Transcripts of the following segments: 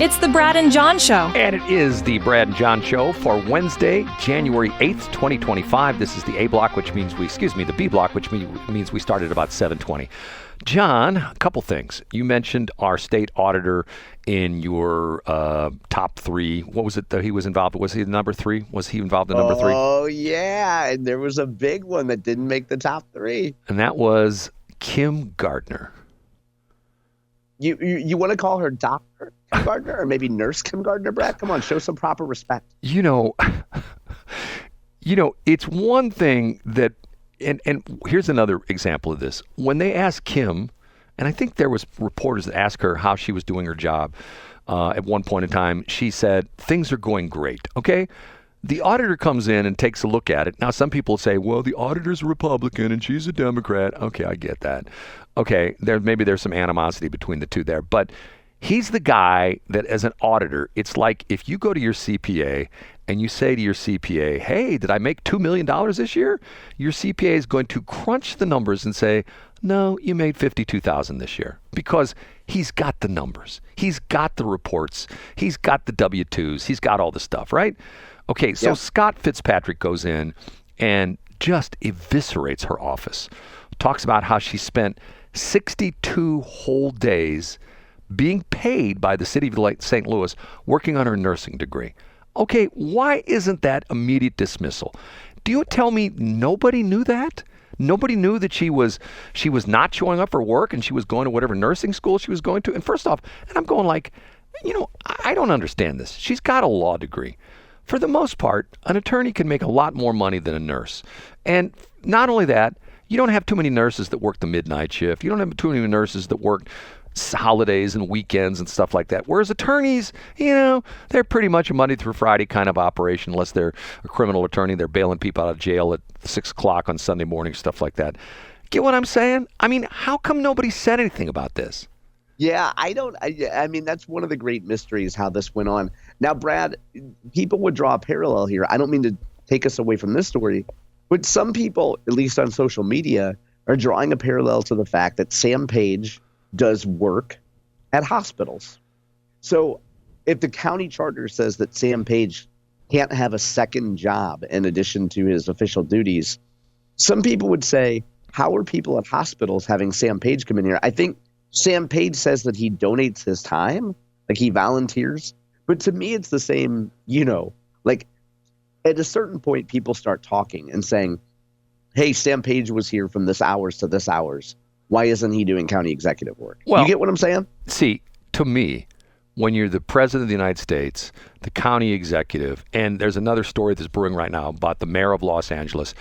It's the Brad and John Show. And it is the Brad and John Show for Wednesday, January 8th, 2025. This is the A block, which means the B block, which means we started about 7:20. John, a couple things. You mentioned our state auditor in your top three. What was it that he was involved with? Was he the number three? Was he involved in number three? Oh, yeah. And there was a big one that didn't make the top three. And that was Kim Gardner. You want to call her Dr. Kim Gardner or maybe Nurse Kim Gardner, Brad? Come on, show some proper respect. You know, it's one thing that, and here's another example of this. When they asked Kim, and I think there was reporters that asked her how she was doing her job at one point in time, she said, things are going great, okay? The auditor comes in and takes a look at it. Now, some people say, well, the auditor's a Republican and she's a Democrat. Okay, I get that. Okay, maybe there's some animosity between the two there. But he's the guy that, as an auditor, it's like if you go to your CPA and you say to your CPA, hey, did I make $2 million this year? Your CPA is going to crunch the numbers and say, no, you made $52,000 this year, because he's got the numbers. He's got the reports. He's got the W-2s. He's got all the stuff, right? Okay, so Scott Fitzpatrick goes in and just eviscerates her office. Talks about how she spent 62 whole days being paid by the city of St. Louis working on her nursing degree. Okay, why isn't that immediate dismissal? Do you tell me nobody knew that? Nobody knew that she was not showing up for work and she was going to whatever nursing school she was going to? And first off, and I'm going like, I don't understand this. She's got a law degree. For the most part, an attorney can make a lot more money than a nurse. And not only that, you don't have too many nurses that work the midnight shift. You don't have too many nurses that work holidays and weekends and stuff like that. Whereas attorneys, they're pretty much a Monday through Friday kind of operation, unless they're a criminal attorney. They're bailing people out of jail at 6 o'clock on Sunday morning, stuff like that. Get what I'm saying? I mean, how come nobody said anything about this? Yeah, I mean, that's one of the great mysteries, how this went on. Now, Brad, people would draw a parallel here. I don't mean to take us away from this story, but some people, at least on social media, are drawing a parallel to the fact that Sam Page does work at hospitals. So if the county charter says that Sam Page can't have a second job in addition to his official duties, some people would say, how are people at hospitals having Sam Page come in here? I think Sam Page says that he donates his time, like he volunteers. But to me, it's the same, like at a certain point, people start talking and saying, hey, Sam Page was here from this hours to this hours. Why isn't he doing county executive work? Well, you get what I'm saying? See, to me, when you're the president of the United States, the county executive, and there's another story that's brewing right now about the mayor of Los Angeles,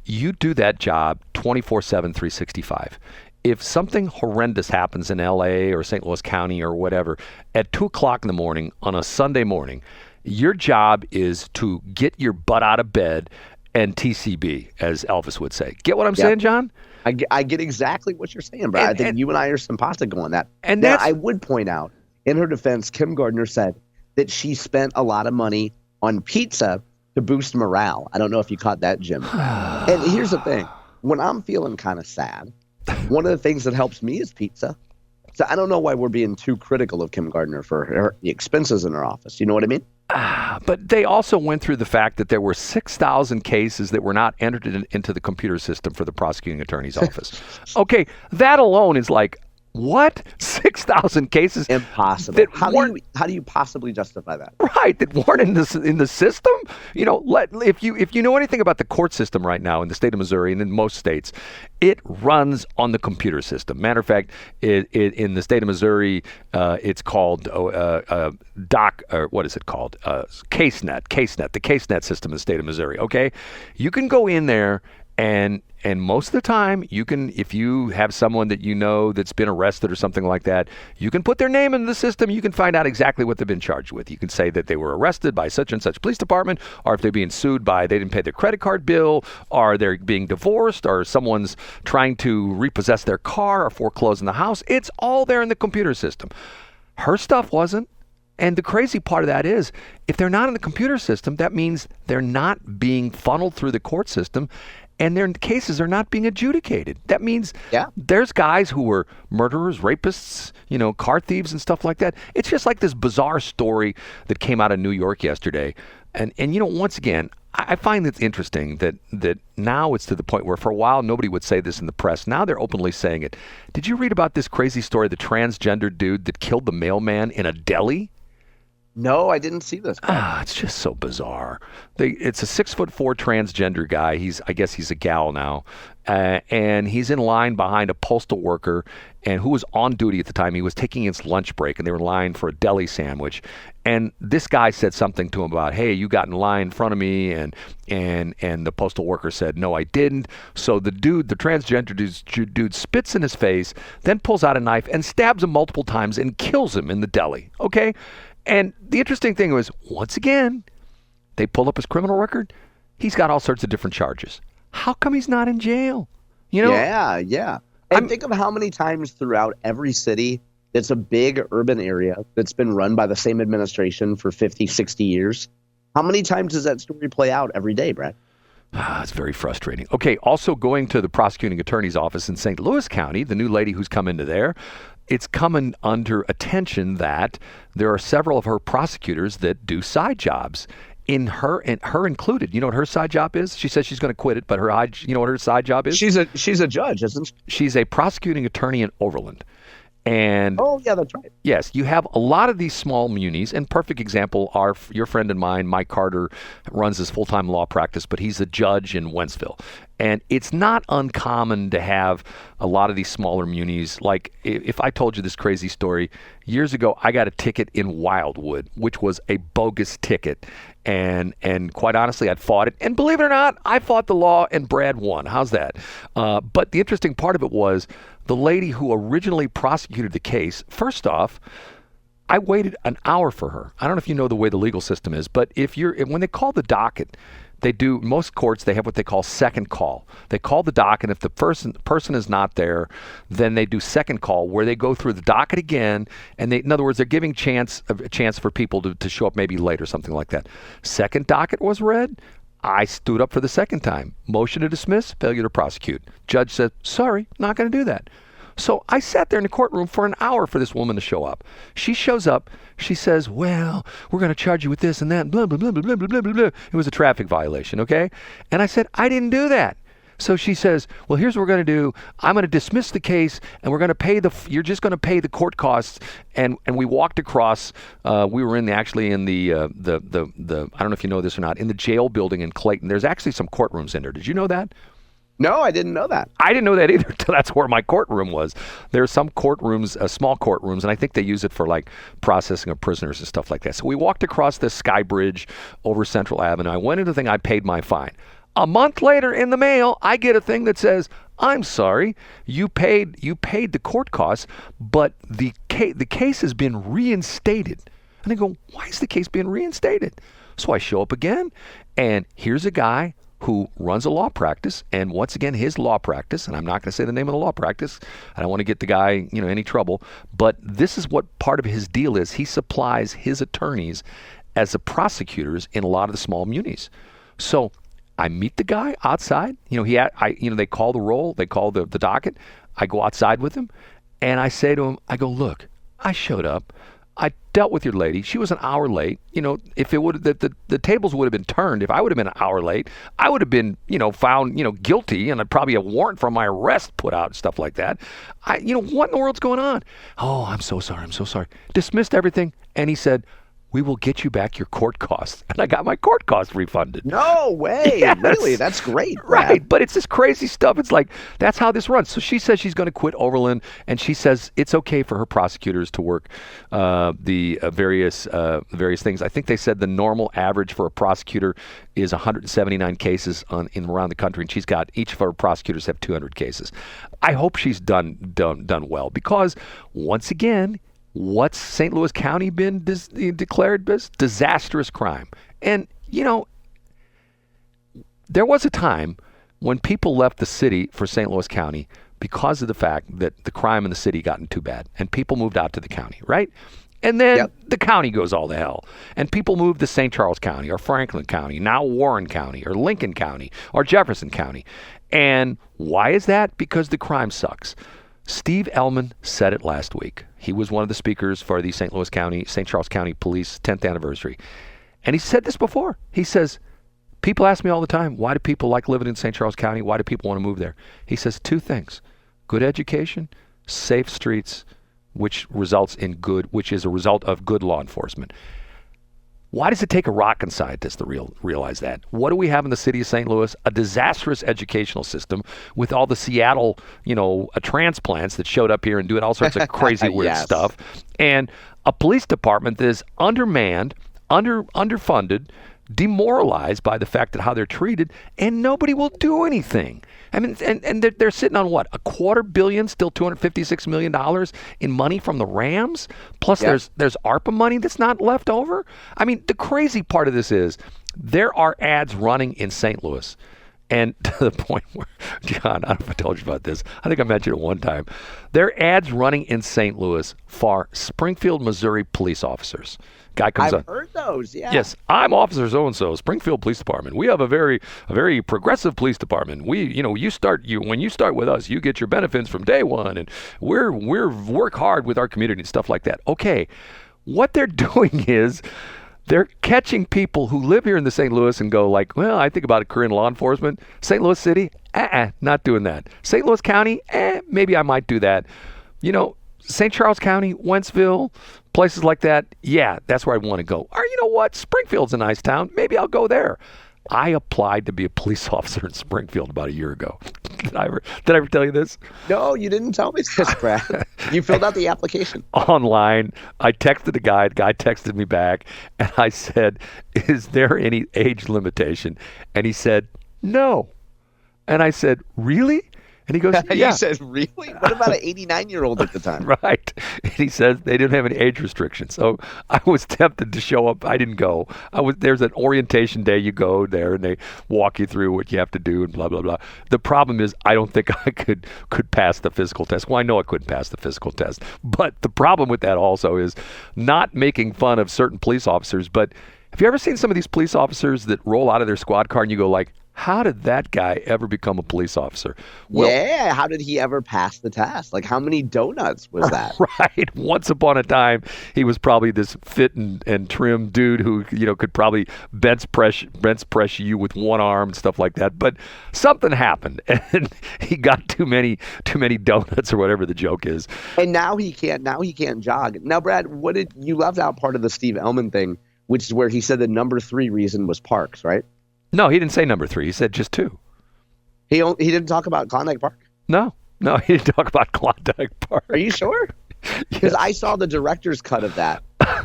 you do that job 24/7, 365. If something horrendous happens in LA or St. Louis County or whatever, at 2 o'clock in the morning on a Sunday morning, your job is to get your butt out of bed and TCB, as Elvis would say. Get what I'm saying, John? I get exactly what you're saying, Brad. I think you and I are simpatico on that. And now, I would point out, in her defense, Kim Gardner said that she spent a lot of money on pizza to boost morale. I don't know if you caught that, Jim. And here's the thing. When I'm feeling kind of sad, one of the things that helps me is pizza. So I don't know why we're being too critical of Kim Gardner for the expenses in her office. You know what I mean? But they also went through the fact that there were 6,000 cases that were not entered into the computer system for the prosecuting attorney's office. Okay, that alone is like, what? 6,000 cases? Impossible. How do you possibly justify that? Right, that weren't in the system. If you know anything about the court system right now in the state of Missouri and in most states, it runs on the computer system. Matter of fact, in the state of Missouri, it's called what is it called? CaseNet. The CaseNet system in the state of Missouri. Okay, you can go in there. And most of the time, you can, if you have someone that you know that's been arrested or something like that, you can put their name in the system. You can find out exactly what they've been charged with. You can say that they were arrested by such and such police department, or if they're being sued by they didn't pay their credit card bill, or they're being divorced, or someone's trying to repossess their car or foreclose in the house. It's all there in the computer system. Her stuff wasn't. And the crazy part of that is, if they're not in the computer system, that means they're not being funneled through the court system. and their cases are not being adjudicated. That means Yeah. there's guys who were murderers, rapists, car thieves and stuff like that. It's just like this bizarre story that came out of New York yesterday. And once again, I find it interesting that now it's to the point where for a while nobody would say this in the press. Now they're openly saying it. Did you read about this crazy story, the transgender dude that killed the mailman in a deli? No, I didn't see this. It's just so bizarre. It's a 6'4" transgender guy. I guess he's a gal now, and he's in line behind a postal worker, and who was on duty at the time. He was taking his lunch break, and they were in line for a deli sandwich. And this guy said something to him about, "Hey, you got in line in front of me," and the postal worker said, "No, I didn't." So the transgender dude spits in his face, then pulls out a knife and stabs him multiple times and kills him in the deli. Okay. And the interesting thing was, once again, they pulled up his criminal record. He's got all sorts of different charges. How come he's not in jail? Yeah. And think of how many times throughout every city that's a big urban area that's been run by the same administration for 50, 60 years. How many times does that story play out every day, Brad? It's very frustrating. Okay, also going to the prosecuting attorney's office in St. Louis County, the new lady who's come into there, it's coming under attention that there are several of her prosecutors that do side jobs. In her included. You know what her side job is? She says she's going to quit it, but you know what her side job is? She's a judge, isn't she? She's a prosecuting attorney in Overland. And oh, yeah, that's right. Yes, you have a lot of these small munis, and perfect example are your friend and mine, Mike Carter, runs his full-time law practice, but he's a judge in Wentzville. And it's not uncommon to have a lot of these smaller munis. Like if I told you this crazy story, years ago I got a ticket in Wildwood, which was a bogus ticket. And quite honestly, I'd fought it. And believe it or not, I fought the law and Brad won. How's that? But the interesting part of it was the lady who originally prosecuted the case, first off, I waited an hour for her. I don't know if you know the way the legal system is, but when they call the docket, most courts, they have what they call second call. They call the docket, and if the person is not there, then they do second call, where they go through the docket again, and in other words, they're giving a chance for people to show up maybe late or something like that. Second docket was read. I stood up for the second time. Motion to dismiss, failure to prosecute. Judge said, sorry, not going to do that. So I sat there in the courtroom for an hour for this woman to show up. She shows up. She says, well, we're going to charge you with this and that, blah, blah, blah, blah, blah, blah, blah, blah. It was a traffic violation, okay? And I said, I didn't do that. So she says, well, here's what we're going to do. I'm going to dismiss the case, and we're going to pay you're just going to pay the court costs. And we walked across, we were actually in the I don't know if you know this or not, in the jail building in Clayton. There's actually some courtrooms in there. Did you know that? No, I didn't know that. I didn't know that either until that's where my courtroom was. There are some courtrooms, small courtrooms, and I think they use it for like processing of prisoners and stuff like that. So we walked across the Sky Bridge over Central Avenue. I went into the thing, I paid my fine. A month later in the mail, I get a thing that says, I'm sorry, you paid the court costs, but the case has been reinstated. And I go, why is the case being reinstated? So I show up again, and here's a guy who runs a law practice, and once again, his law practice, and I'm not going to say the name of the law practice, I don't want to get the guy, any trouble, but this is what part of his deal is. He supplies his attorneys as the prosecutors in a lot of the small munis. So I meet the guy outside, they call the roll, they call the docket, I go outside with him, and I say to him, I go, look, I showed up, I dealt with your lady. She was an hour late. If it would the tables would have been turned. If I would have been an hour late, I would have been, found, guilty, and I'd probably have a warrant for my arrest put out and stuff like that. What in the world's going on? Oh, I'm so sorry. Dismissed everything, and he said, we will get you back your court costs. And I got my court costs refunded. No way. Yes. Really? That's great. Right. But it's this crazy stuff. It's like, that's how this runs. So she says she's going to quit Overland, and she says it's okay for her prosecutors to work the various things. I think they said the normal average for a prosecutor is 179 cases around the country, and she's got, each of her prosecutors have 200 cases. I hope she's done well, because once again, what's St. Louis County been declared as? Disastrous crime. And, there was a time when people left the city for St. Louis County because of the fact that the crime in the city gotten too bad, and people moved out to the county, right? And then the county goes all to hell. And people move to St. Charles County or Franklin County, now Warren County or Lincoln County or Jefferson County. And why is that? Because the crime sucks. Steve Ehlmann said it last week. He was one of the speakers for the St. Charles County Police 10th anniversary. And he said this before. He says, people ask me all the time, why do people like living in St. Charles County? Why do people want to move there? He says two things: good education, safe streets, which is a result of good law enforcement. Why does it take a rocket scientist to realize that? What do we have in the city of St. Louis? A disastrous educational system with all the Seattle, transplants that showed up here and doing all sorts of crazy weird stuff, and a police department that is undermanned, underfunded, demoralized by the fact that how they're treated, and nobody will do anything. I mean, and they're sitting on what, $250 million, still $256 million in money from the Rams. Plus, there's ARPA money that's not left over. I mean, the crazy part of this is there are ads running in St. Louis, and to the point where, John, I don't know if I told you about this. I think I mentioned it one time. There are ads running in St. Louis for Springfield, Missouri police officers. Guy comes I've heard those, yeah. Yes, I'm Officer so-and-so, Springfield Police Department. We have a very progressive police department. When you start with us, you get your benefits from day one, and we're work hard with our community and stuff like that. Okay, what they're doing is they're catching people who live here in the St. Louis and go like, well, I think about a career in law enforcement. St. Louis City, not doing that. St. Louis County, maybe I might do that. St. Charles County, Wentzville, places like that, that's where I want to go. Or you know what? Springfield's a nice town. Maybe I'll go there. I applied to be a police officer in Springfield about a year ago. Did I ever tell you this? No, you didn't tell me this, Brad. You filled out the application. Online. I texted the guy. The guy texted me back, and I said, is there any age limitation? And he said, no. And I said, really? And he goes, yeah. You said, really? What about an 89-year-old at the time? Right. And he says they didn't have any age restrictions. So I was tempted to show up. I didn't go. There's an orientation day. You go there and they walk you through what you have to do and blah, blah, blah. The problem is I don't think I could pass the physical test. Well, I know I couldn't pass the physical test. But the problem with that also is not making fun of certain police officers. But have you ever seen some of these police officers that roll out of their squad car and you go like, how did that guy ever become a police officer? Well, how did he ever pass the test? Like, how many donuts was that? Right. Once upon a time, he was probably this fit and trim dude who, could probably bench press you with one arm and stuff like that. But something happened, and he got too many donuts or whatever the joke is. And now he can't jog. Now, Brad, you left out part of the Steve Ehlmann thing, which is where he said the number 3 reason was parks, right? No, he didn't say number 3. He said just 2. He didn't talk about Klondike Park? No, he didn't talk about Klondike Park. Are you sure? Because I saw the director's cut of that,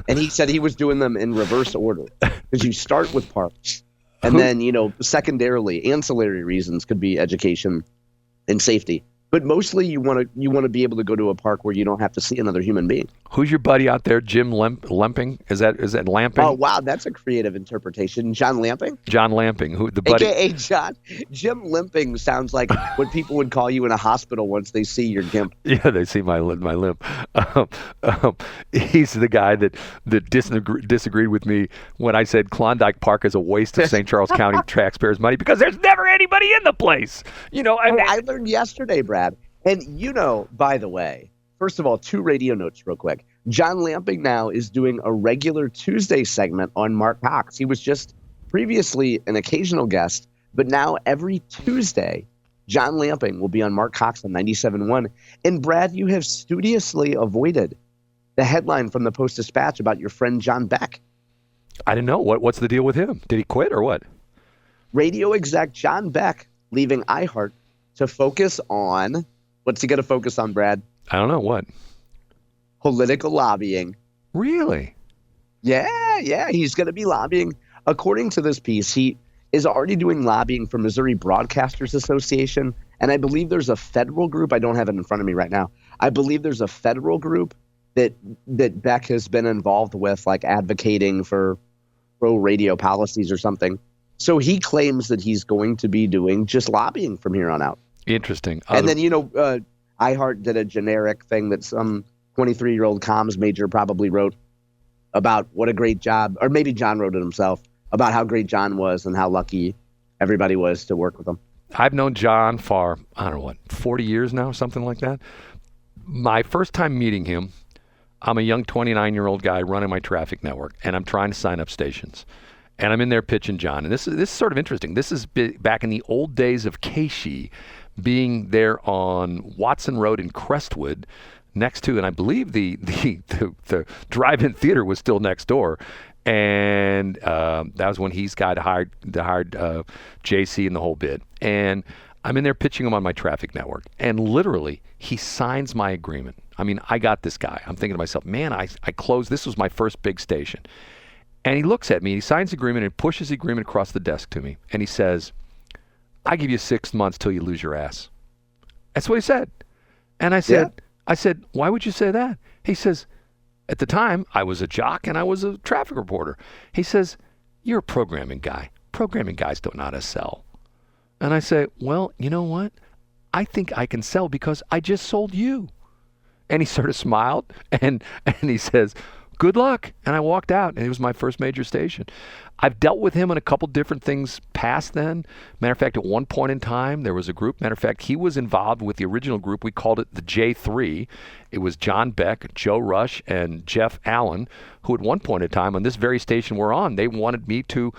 and he said he was doing them in reverse order. Because you start with parks, and then, secondarily, ancillary reasons could be education and safety. But mostly you want to be able to go to a park where you don't have to see another human being. Who's your buddy out there? Jim Limping? Is that Lamping? Oh, wow, that's a creative interpretation. John Lamping? John Lamping, who the buddy? AKA John. Jim Limping sounds like what people would call you in a hospital once they see your gimp. Yeah, they see my limp. He's the guy that disagreed with me when I said Klondike Park is a waste of St. Charles County taxpayers' money because there's never anybody in the place. I learned yesterday, Brad. And by the way, first of all, 2 radio notes real quick. John Lamping now is doing a regular Tuesday segment on Mark Cox. He was just previously an occasional guest, but now every Tuesday, John Lamping will be on Mark Cox on 97.1. And Brad, you have studiously avoided the headline from the Post-Dispatch about your friend John Beck. I didn't know. What's the deal with him? Did he quit or what? Radio exec John Beck leaving iHeart to focus on, what's he going to focus on, Brad? I don't know. What? Political lobbying. Really? Yeah. He's going to be lobbying. According to this piece, he is already doing lobbying for Missouri Broadcasters Association. And I believe there's a federal group. I don't have it in front of me right now. I believe there's a federal group that Beck has been involved with, like advocating for pro-radio policies or something. So he claims that he's going to be doing just lobbying from here on out. Interesting. And then, iHeart did a generic thing that some 23-year-old comms major probably wrote. about what a great job, or maybe John wrote it himself, about how great John was and how lucky everybody was to work with him. I've known John for, I don't know what, 40 years now, something like that. My first time meeting him, I'm a young 29-year-old guy running my traffic network, and I'm trying to sign up stations. And I'm in there pitching John. And this is sort of interesting. This is back in the old days of Keishi, being there on Watson Road in Crestwood, next to, and I believe the drive-in theater was still next door. And that was when he's got hired JC and the whole bit. And I'm in there pitching him on my traffic network. And literally, he signs my agreement. I mean, I got this guy. I'm thinking to myself, man, I closed. This was my first big station. And he looks at me, he signs the agreement and pushes the agreement across the desk to me. And he says, I give you 6 months till you lose your ass. That's what he said. And I said, why would you say that? He says, at the time, I was a jock and I was a traffic reporter. He says, you're a programming guy. Programming guys don't know how to sell. And I say, well, you know what? I think I can sell because I just sold you. And he sort of smiled and he says, good luck. And I walked out, and it was my first major station. I've dealt with him on a couple different things past then. Matter of fact, at one point in time, there was a group. Matter of fact, he was involved with the original group. We called it the J3. It was John Beck, Joe Rush, and Jeff Allen, who at one point in time on this very station we're on, they wanted me to,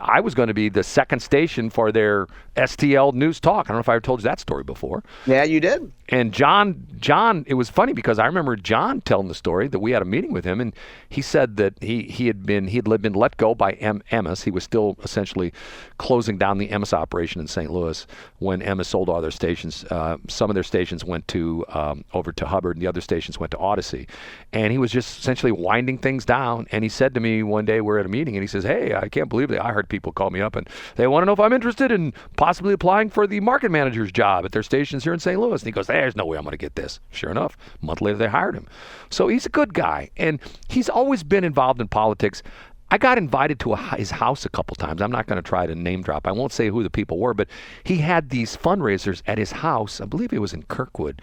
I was going to be the second station for their STL News Talk. I don't know if I ever told you that story before. Yeah, you did. And John, it was funny because I remember John telling the story that we had a meeting with him, and he said that he had been let go by Emmis. He was still essentially closing down the Emmis operation in St. Louis when Emmis sold all their stations. Some of their stations went to over to Hubbard, and the other stations went to Odyssey. And he was just essentially winding things down. And he said to me one day, we're at a meeting, and he says, hey, I can't believe it. I heard people call me up, and they want to know if I'm interested in possibly applying for the market manager's job at their stations here in St. Louis. And he goes, there's no way I'm going to get this. Sure enough, a month later, they hired him. So he's a good guy, and he's always been involved in politics. I got invited to his house a couple times. I'm not going to try to name drop. I won't say who the people were, but he had these fundraisers at his house. I believe it was in Kirkwood,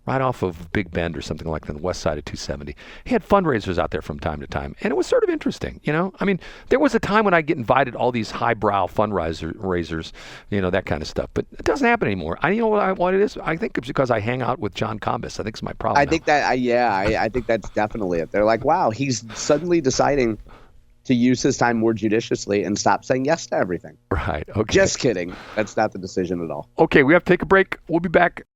right off of Big Bend or something like that, on the west side of 270. He had fundraisers out there from time to time, and it was sort of interesting, you know? I mean, there was a time when I get invited to all these highbrow fundraisers, you know, that kind of stuff, but it doesn't happen anymore. You know what it is? I think it's because I hang out with John Combis. I think it's my problem. I think I think that's definitely it. They're like, wow, he's suddenly deciding to use his time more judiciously and stop saying yes to everything. Right. Okay. Just kidding. That's not the decision at all. Okay, we have to take a break. We'll be back.